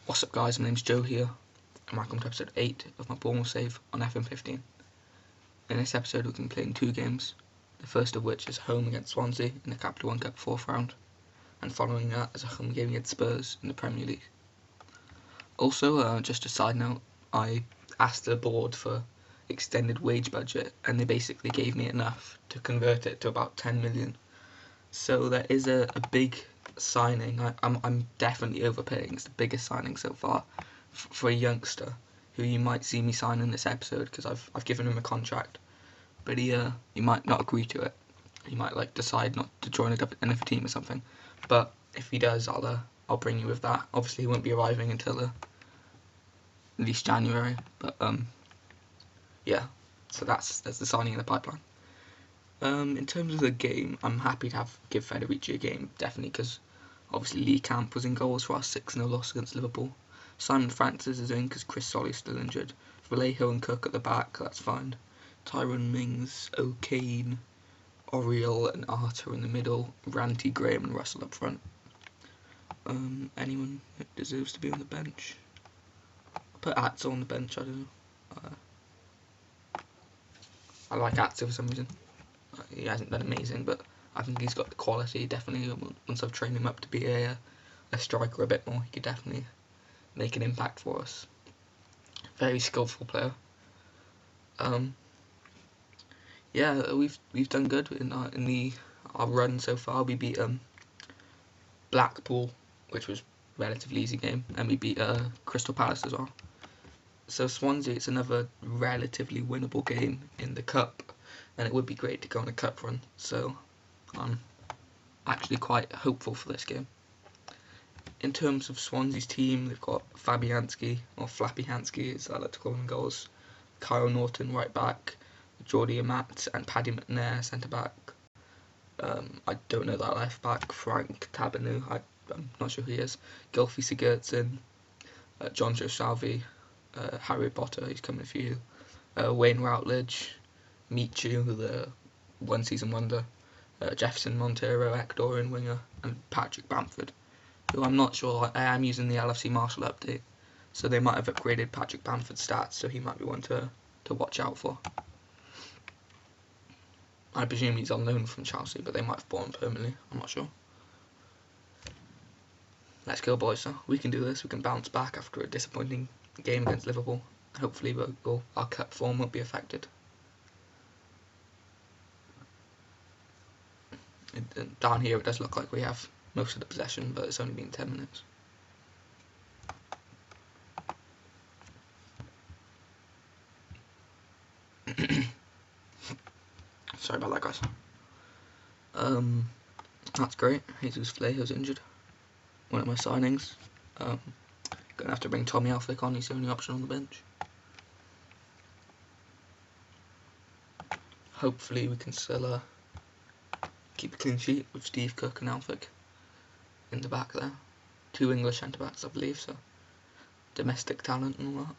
What's up guys, my name's Joe here, and welcome to episode 8 of my Bournemouth save on FM15. In this episode we're going to be playing 2 games, the first of which is home against Swansea in the Capital One Cup 4th round, and following that is a home game against Spurs in the Premier League. Also, just a side note, I asked the board for extended wage budget and they basically gave me enough to convert it to about 10 million. So there is a big signing. I'm definitely overpaying. It's the biggest signing so far for a youngster who you might see me sign in this episode because I've given him a contract, but he might not agree to it. He might decide not to join another team or something. But if he does, I'll bring you with that. Obviously, he won't be arriving until at least January. But yeah. So that's the signing in the pipeline. In terms of the game, I'm happy to give Federici a game, definitely, because obviously Lee Camp was in goals for our 6-0 loss against Liverpool. Simon Francis is in because Chris Solly's still injured. Vallejo and Cook at the back, that's fine. Tyrone Mings, O'Kane, Oriel and Arter in the middle. Ranty, Graham and Russell up front. Anyone that deserves to be on the bench? I'll put Atzo on the bench, I don't know. I like Atzo for some reason. He hasn't been amazing, but I think he's got the quality, definitely. Once I've trained him up to be a striker a bit more, he could definitely make an impact for us. Very skillful player. Yeah, we've done good in our run so far. We beat Blackpool, which was a relatively easy game, and we beat Crystal Palace as well. So Swansea, it's another relatively winnable game in the cup, and it would be great to go on a cup run. So I'm actually quite hopeful for this game. In terms of Swansea's team, they've got Fabianski, or Flappy Hansky as I like to call him in goals, Kyle Norton right back, Jordi Amat and Paddy McNair centre back. I don't know that left back, Frank Tabanu, I'm not sure who he is, Gylfi Sigurdsson, John Joe Salvi, Harry Potter, he's coming for you, Wayne Routledge, Michu, the one season wonder, Jefferson Montero, Ecuadorian winger, and Patrick Bamford, who I'm not sure. I am using the LFC Marshall update, so they might have upgraded Patrick Bamford's stats, so he might be one to watch out for. I presume he's on loan from Chelsea, but they might have bought him permanently, I'm not sure. Let's go boys, we can do this, we can bounce back after a disappointing game against Liverpool. Hopefully our cup form won't be affected. Down here it does look like we have most of the possession, but it's only been 10 minutes. Sorry about that, guys. That's great. Jesus Vallejo's injured. One of my signings. Gonna have to bring Tommy Alflick on, he's the only option on the bench. Hopefully we can still keep a clean sheet with Steve Cook and Alflick in the back there. 2 English centre-backs, I believe, so domestic talent and all that.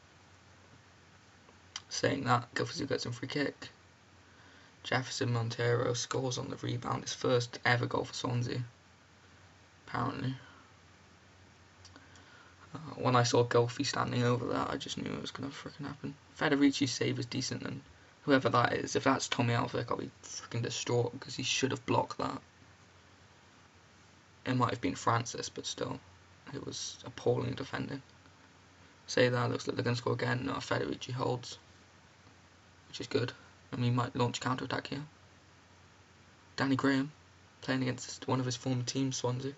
Saying that, Gylfi gets some free kick. Jefferson Montero scores on the rebound, his first ever goal for Swansea, apparently. When I saw Gylfi standing over that, I just knew it was going to frickin' happen. Federici's save was decent, and whoever that is, if that's Tommy Alflick, I'll be frickin' distraught, because he should have blocked that. It might have been Francis, but still, it was appalling defending. Say that, looks like they're going to score again. No, Federici holds, which is good. I mean, he might launch counter-attack here. Danny Graham, playing against one of his former teams, Swansea.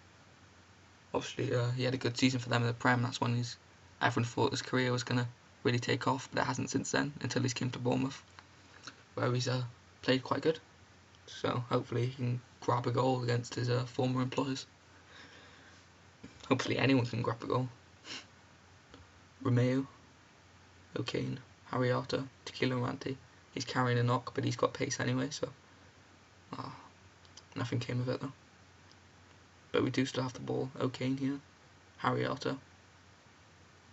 Obviously, he had a good season for them in the Prem. That's when everyone thought his career was going to really take off, but it hasn't since then, until he's came to Bournemouth, where he's played quite good. So hopefully he can grab a goal against his former employers. Hopefully anyone can grab a goal. Romeo, O'Kane, Harry Potter, Tequila Ranty. He's carrying a knock, but he's got pace anyway, so nothing came of it though. But we do still have the ball. O'Kane here, Harry Potter.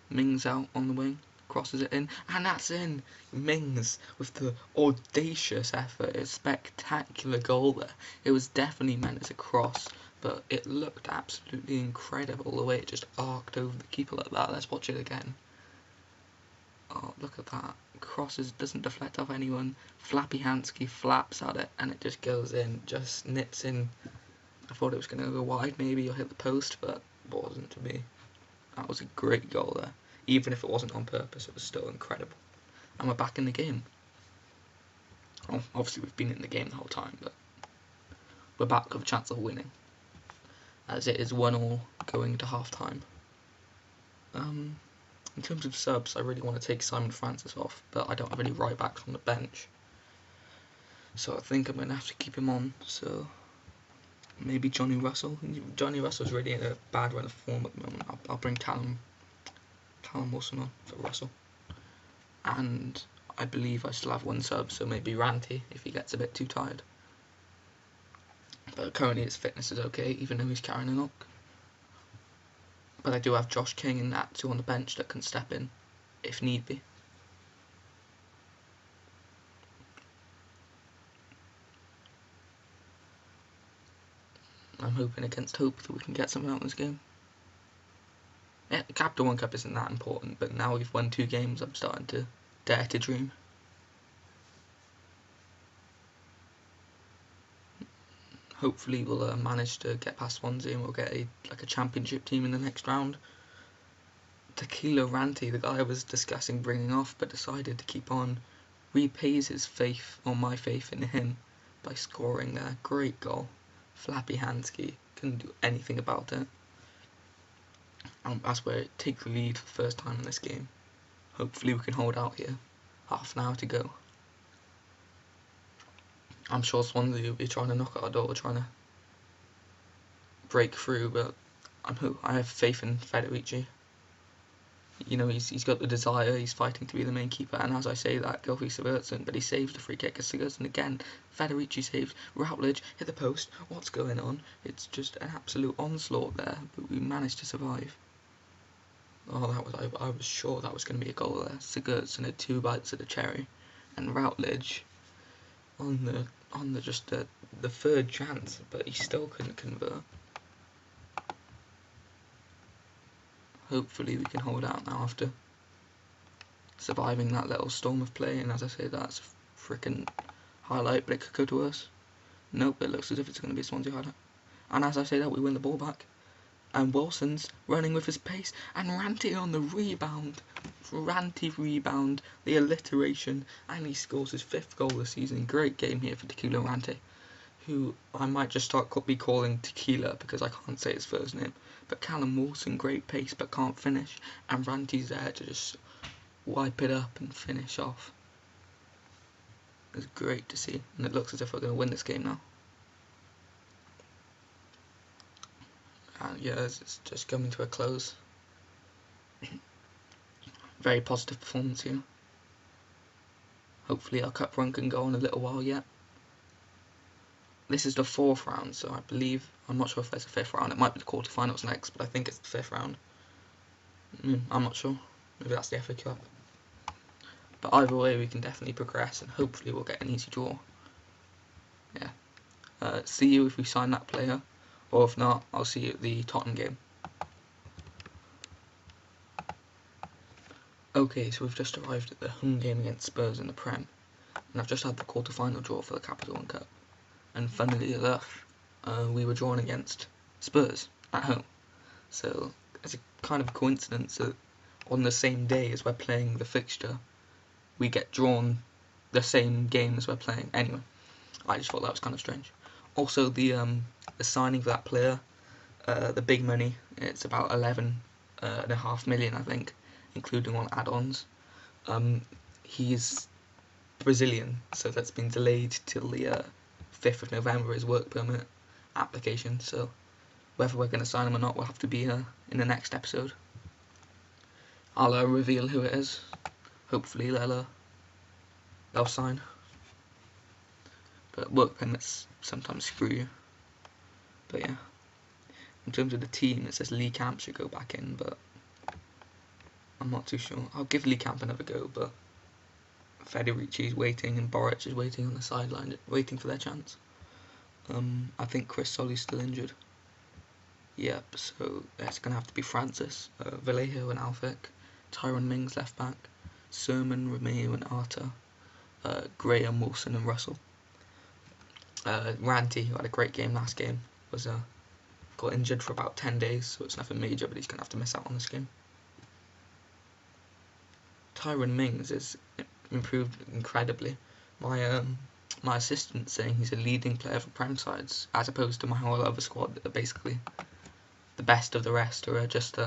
Mings out on the wing, crosses it in, and that's in. Mings with the audacious effort, a spectacular goal there. It was definitely meant as a cross, but it looked absolutely incredible the way it just arced over the keeper like that. Let's watch it again. Oh, look at that. Crosses, doesn't deflect off anyone. Fabianski flaps at it and it just goes in, just nips in. I thought it was going to go wide maybe or hit the post, but it wasn't to be. That was a great goal there. Even if it wasn't on purpose, it was still incredible. And we're back in the game. Well, obviously we've been in the game the whole time, but we're back with a chance of winning. As it is 1-1 going to half time. In terms of subs, I really want to take Simon Francis off, but I don't have any right backs on the bench. So I think I'm going to have to keep him on. So maybe Johnny Russell. Johnny Russell's really in a bad run of form at the moment. I'll bring Callum Wilson on for Russell. And I believe I still have one sub, so maybe Ranty if he gets a bit too tired. But currently his fitness is okay, even though he's carrying a knock. But I do have Josh King and Natsu on the bench that can step in if need be. I'm hoping against hope that we can get something out of this game. Yeah, the Capital One Cup isn't that important, but now we've won 2 games, I'm starting to dare to dream. Hopefully we'll manage to get past Swansea and we'll get a championship team in the next round. Tequila Ranty, the guy I was discussing bringing off but decided to keep on, repays his faith, or my faith in him, by scoring there. Great goal. Fabianski couldn't do anything about it. That's where it takes the lead for the first time in this game. Hopefully we can hold out here. Half an hour to go. I'm sure Swansea will be trying to knock at our door, trying to break through, but I have faith in Federici. You know, he's got the desire, he's fighting to be the main keeper, and as I say that, Gylfi Sigurdsson, but he saves the free kick as Sigurdsson again. Federici saves, Routledge hit the post. What's going on? It's just an absolute onslaught there, but we managed to survive. Oh, I was sure that was going to be a goal there. Sigurdsson had 2 bites of the cherry, and Routledge on the third chance, but he still couldn't convert. Hopefully we can hold out now after surviving that little storm of play, and as I say, that's a freaking highlight, but it could go to us. Nope, it looks as if it's going to be a Swansea highlight. And as I say that, we win the ball back. And Wilson's running with his pace, and Ranty on the rebound. Ranty rebound, the alliteration, and he scores his 5th goal this season. Great game here for Tequila Ranty, who I might just start calling Tequila because I can't say his first name. But Callum Wilson, great pace but can't finish, and Ranty's there to just wipe it up and finish off. It's great to see, and it looks as if we're going to win this game now. And yeah, it's just coming to a close. Very positive performance here. Hopefully our cup run can go on a little while yet. This is the 4th round, so I believe, I'm not sure if there's a 5th round. It might be the quarterfinals next, but I think it's the 5th round. I'm not sure. Maybe that's the FA Cup. But either way, we can definitely progress, and hopefully we'll get an easy draw. Yeah. See you if we sign that player, or if not, I'll see you at the Tottenham game. Okay, so we've just arrived at the home game against Spurs in the Prem, and I've just had the quarter-final draw for the Capital One Cup. And funnily enough, we were drawn against Spurs at home. So it's a kind of coincidence that on the same day as we're playing the fixture, we get drawn the same game as we're playing. Anyway, I just thought that was kind of strange. Also, the signing for that player, the big money, it's about 11.5 million, I think, including on add-ons. He's Brazilian, so that's been delayed till the 5th of November, his work permit application, so whether we're going to sign him or not will have to be in the next episode. I'll reveal who it is. Hopefully they'll sign. But work permits sometimes screw you. But yeah, in terms of the team, it says Lee Camp should go back in, but I'm not too sure. I'll give Lee Camp another go, but Federici's waiting and Boric is waiting on the sideline, waiting for their chance. I think Chris Solly's still injured. Yep, so it's going to have to be Francis, Vallejo and Alvic, Tyrone Mings left back, Sermon, Romeo and Arta, Graham, Wilson and Russell. Ranty, who had a great game last game, was got injured for about 10 days, so it's nothing major, but he's going to have to miss out on this game. Tyrone Mings is improved incredibly. My assistant's saying he's a leading player for Prem sides, as opposed to my whole other squad that are basically the best of the rest, or are just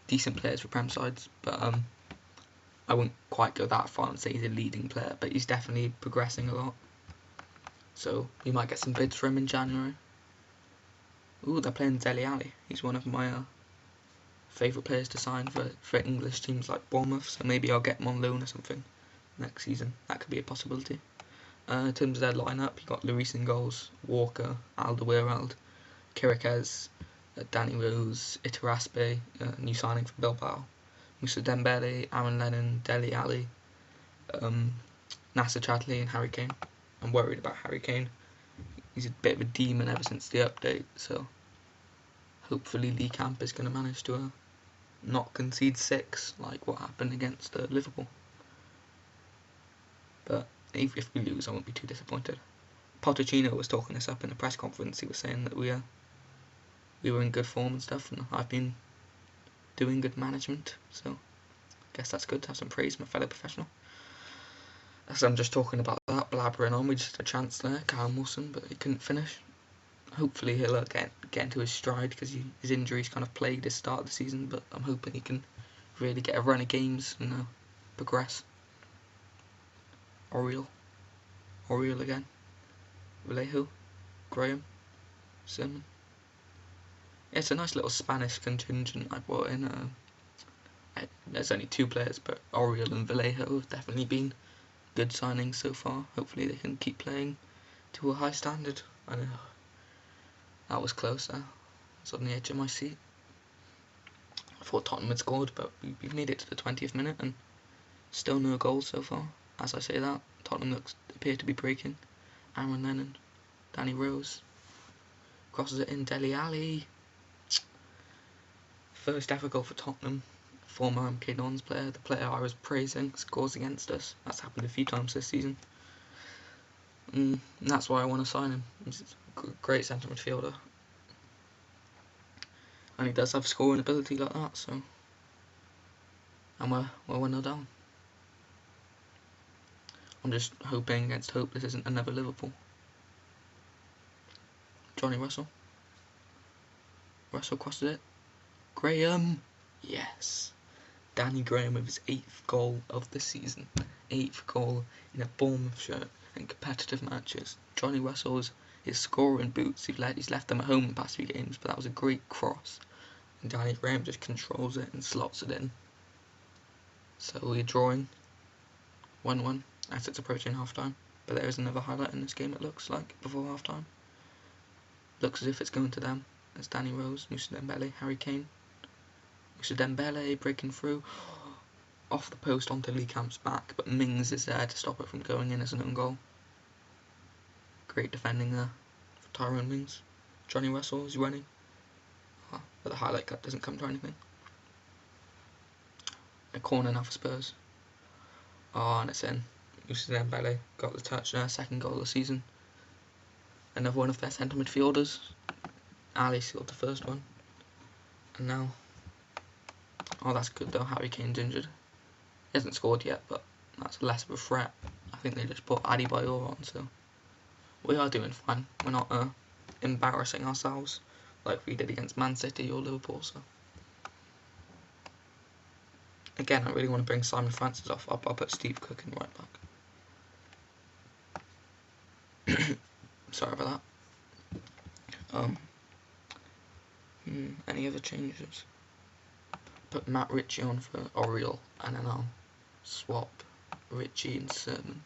decent players for Prem sides. But I wouldn't quite go that far and say he's a leading player, but he's definitely progressing a lot. So we might get some bids for him in January. Ooh, they're playing Dele Alli. He's one of my favourite players to sign for English teams like Bournemouth, so maybe I'll get him on loan or something next season. That could be a possibility. In terms of their lineup, you got Lloris in goals, Walker, Alderweireld, Kirikez, Danny Rose, Iturraspe, new signing from Bilbao, Moussa Dembele, Aaron Lennon, Dele Alli, Nasser Chadli and Harry Kane. I'm worried about Harry Kane. He's a bit of a demon ever since the update, so hopefully Lee Camp is going to manage to not concede 6 like what happened against Liverpool. But if we lose, I won't be too disappointed. Pochettino was talking this up in a press conference. He was saying that we were in good form and stuff, and I've been doing good management, so I guess that's good to have some praise from a fellow professional. As I'm just talking about that, blabbering on, we just had a chance there, Callum Wilson, but he couldn't finish. Hopefully he'll get into his stride, because his injuries kind of plagued his start of the season, but I'm hoping he can really get a run of games and progress. Oriel again, Vallejo, Graham, Sermon. Yeah, it's a nice little Spanish contingent I brought in. There's only 2 players, but Oriel and Vallejo have definitely been good signings so far. Hopefully they can keep playing to a high standard. I know that was close there. I was on the edge of my seat. I thought Tottenham had scored, but we've made it to the 20th minute and still no goals so far. As I say that, Tottenham appear to be breaking. Aaron Lennon, Danny Rose, crosses it in, Dele Alli. First ever goal for Tottenham. Former MK Dons player, the player I was praising, scores against us. That's happened a few times this season. And that's why I want to sign him. He's a great centre midfielder. And he does have scoring ability like that, so. And we're 1-0 down. I'm just hoping against hope this isn't another Liverpool. Johnny Russell. Russell crosses it. Graham. Yes. Danny Graham with his 8th goal of the season. 8th goal in a Bournemouth shirt in competitive matches. Johnny Russell's his scoring boots. He's left them at home the past few games, but that was a great cross. And Danny Graham just controls it and slots it in. So we're drawing 1-1 as it's approaching half time. But there is another highlight in this game, it looks like, before half time. Looks as if it's going to them. There's Danny Rose, Moussa Dembele, Harry Kane. Moussa Dembele breaking through off the post onto Lee Camp's back, but Mings is there to stop it from going in as an own goal. Great defending there for Tyrone Mings. Johnny Russell is running, but the highlight cut doesn't come to anything. A corner now for Spurs. And it's in. Moussa Dembele got the touch there, 2nd goal of the season. Another one of their centre midfielders. Ali scored the first one. And now, oh, that's good though, Harry Kane's injured. He hasn't scored yet, but that's less of a threat. I think they just put Adebayor on, so we are doing fine. We're not embarrassing ourselves like we did against Man City or Liverpool, so. Again, I really want to bring Simon Francis off. I'll put Steve Cook in right back. Sorry about that. Any other changes? Put Matt Ritchie on for Oriel, and then I'll swap Ritchie and Sermon.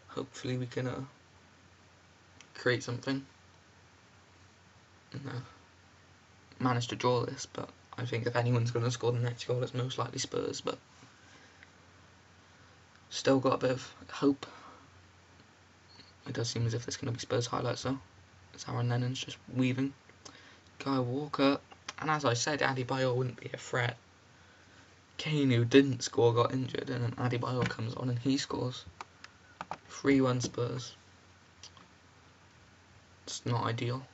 Hopefully we can create something and manage to draw this, but I think if anyone's going to score the next goal, it's most likely Spurs, but still got a bit of hope. It does seem as if there's going to be Spurs highlights though. As Aaron Lennon's just weaving. Kyle Walker. And as I said, Adebayor wouldn't be a threat. Kane, who didn't score, got injured, and then Adebayor comes on and he scores. 3-1 Spurs. It's not ideal.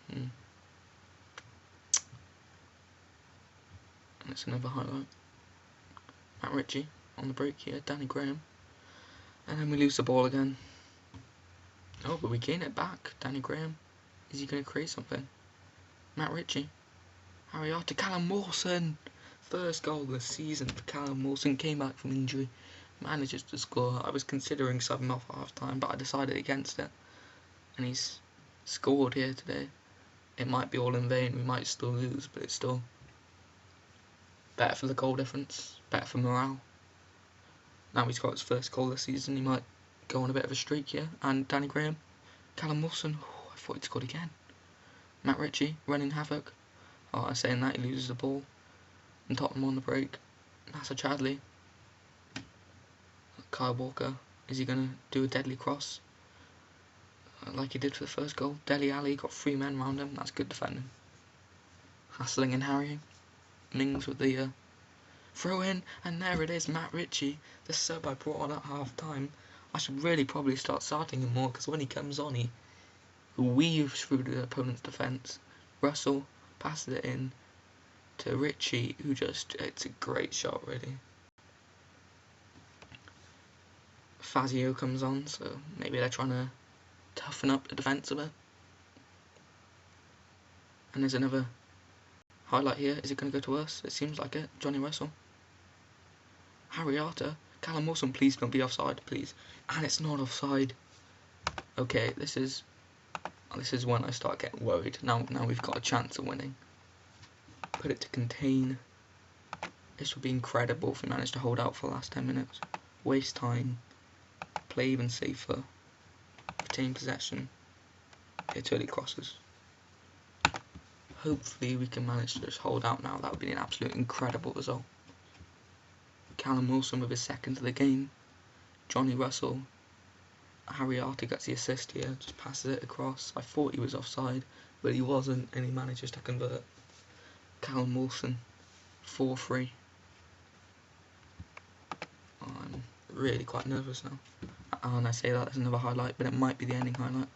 And it's another highlight. Matt Ritchie on the break here, Danny Graham. And then we lose the ball again. Oh, but we gain it back. Danny Graham. Is he going to create something? Matt Ritchie. Harry Callum Wilson. First goal of the season for Callum Wilson. Came back from injury. Manages to score. I was considering subbing him off at half time, but I decided against it. And he's scored here today. It might be all in vain. We might still lose, but it's still better for the goal difference. Better for morale. Now he's got his first goal this season. He might go on a bit of a streak here. And Danny Graham. Callum Wilson. Oh, I thought he'd scored again. Matt Ritchie running havoc. Oh, I'm saying that he loses the ball. And Tottenham on the break. Nasser Chadley. Kyle Walker. Is he going to do a deadly cross? Like he did for the first goal. Dele Alli got 3 men around him. That's good defending. Hassling and harrying. Mings with the throw in. And there it is. Matt Ritchie. The sub I brought on at half time. I should really probably start starting him more, because when he comes on, he weaves through the opponent's defence. Russell passes it in to Ritchie, who just, it's a great shot really. Fazio comes on, so maybe they're trying to toughen up the defence a bit. And there's another highlight here. Is it going to go to us? It seems like it. Johnny Russell. Harry Arter. Callum Wilson, please don't be offside, please. And it's not offside. Okay, this is when I start getting worried. Now we've got a chance of winning. Put it to contain. This would be incredible if we manage to hold out for the last 10 minutes. Waste time. Play even safer. Retain possession. Hit early crosses. Hopefully we can manage to just hold out now. That would be an absolute incredible result. Callum Wilson with his second of the game. Johnny Russell. Harry Arter gets the assist here. Just passes it across. I thought he was offside, but he wasn't, and he manages to convert. Callum Wilson. 4-3. I'm really quite nervous now. And I say that as another highlight, but it might be the ending highlight.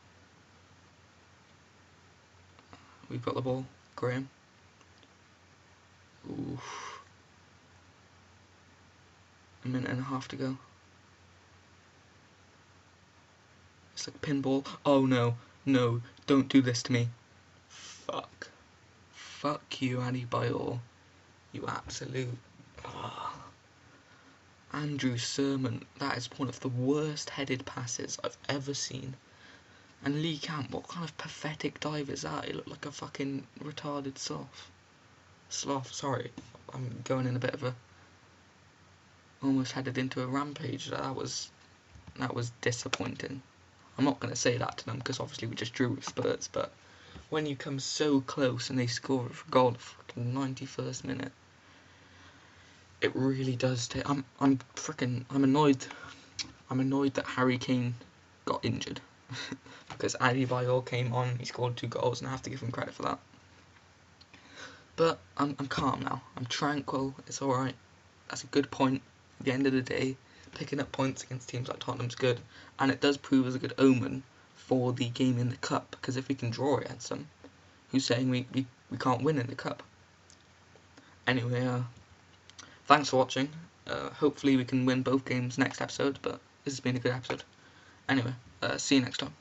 We've got the ball. Graham. Oof. A minute and a half to go. It's like a pinball. Oh no. No. Don't do this to me. Fuck. Fuck you, Adebayor. You absolute... Oh. Andrew Sermon, that is one of the worst headed passes I've ever seen. And Lee Camp, what kind of pathetic dive is that? He looked like a fucking retarded sloth. Sorry, I'm going in a bit of a... Almost headed into a rampage. That was disappointing. I'm not going to say that to them, because obviously we just drew with Spurs, but when you come so close and they score a goal at the 91st minute, it really does take... I'm annoyed. I'm annoyed that Harry Kane got injured. Because Adebayor came on, he scored 2 goals, and I have to give him credit for that. But I'm calm now. I'm tranquil. It's alright. That's a good point. At the end of the day, picking up points against teams like Tottenham's good, and it does prove as a good omen for the game in the cup, because if we can draw against them, who's saying we can't win in the cup? Anyway, thanks for watching. Hopefully we can win both games next episode, but this has been a good episode. Anyway, see you next time.